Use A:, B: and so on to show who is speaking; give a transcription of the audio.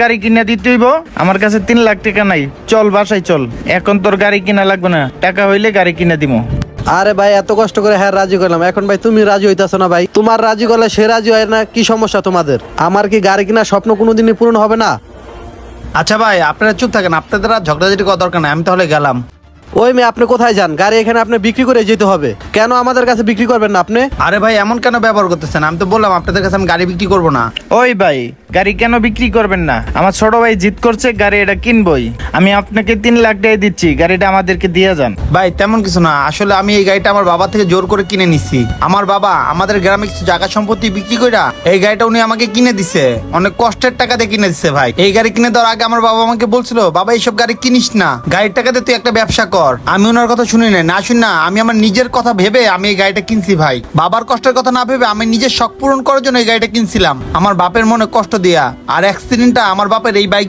A: গাড়ি কিনে দিতে হইব। আমার কাছে 3 লাখ টাকা নাই, চল বাসায় চল। এখন তোর গাড়ি কিনা লাগবে না, টাকা হইলে গাড়ি কিনে দিমু।
B: আরে ভাই এত কষ্ট করে হ্যাঁ রাজি করলাম, এখন ভাই তুমি রাজি হইতাছো না ভাই? তোমার রাজি করলে সে রাজি হয় না, কি সমস্যা তোমাদের? আমার কি গাড়ি কিনা স্বপ্ন কোনোদিনই পূরণ হবে না?
C: আচ্ছা ভাই, আপনারা চুপ থাকেন, আপনাদের আর ঝগড়াঝাটি করার দরকার নাই, আমি তাহলে গেলাম।
B: ওই মেয়ে আপনি কোথায় যান? গাড়ি এখানে আপনি বিক্রি করে যেতে হবে। কেন আমাদের কাছে বিক্রি করবেন না আপনি?
C: আরে ভাই এমন কেন ব্যবহার করতেছেন? আমি তো বললাম আপনাদের কাছে আমি গাড়ি বিক্রি করব না।
A: ওই ভাই, গাড়ি কেন বিক্রি করবেন না? আমার ছোট ভাই জিদ করছে, গাড়ি এটা কিনবই। আমি আপনাকে 3 লাখ টাকা দিচ্ছি, গাড়িটা আমাদেরকে দিয়ে যান।
C: ভাই তেমন কিছু না, আসলে আমি এই গাড়িটা আমার বাবা থেকে জোর করে কিনে নিছি। আমার বাবা আমাদের গ্রামে কিছু জায়গা সম্পত্তি বিক্রি কইরা এই গাড়িটা উনি আমাকে কিনে দিছে, অনেক কষ্টের টাকা দিয়ে কিনে দিছে। ভাই এই গাড়ি কিনে দেওয়ার আগে আমার বাবা আমাকে বলছিল, বাবা এইসব গাড়ি কিনিস না, গাড়ির টাকা দিয়ে তুই একটা ব্যবসা কর। আমি ওনার কথা শুনি না শুনি না, আমি আমার নিজের কথা ভেবে আমি এই গাড়িটা কিনছি। ভাই বাবার কষ্টের কথা না ভেবে আমি নিজের শখ পূরণ করার জন্য এই গাড়িটা কিনছিলাম, আমার বাপের মনে কষ্ট দিয়া। আর অ্যাক্সিডেন্টটা আমার বাপের এই বাইক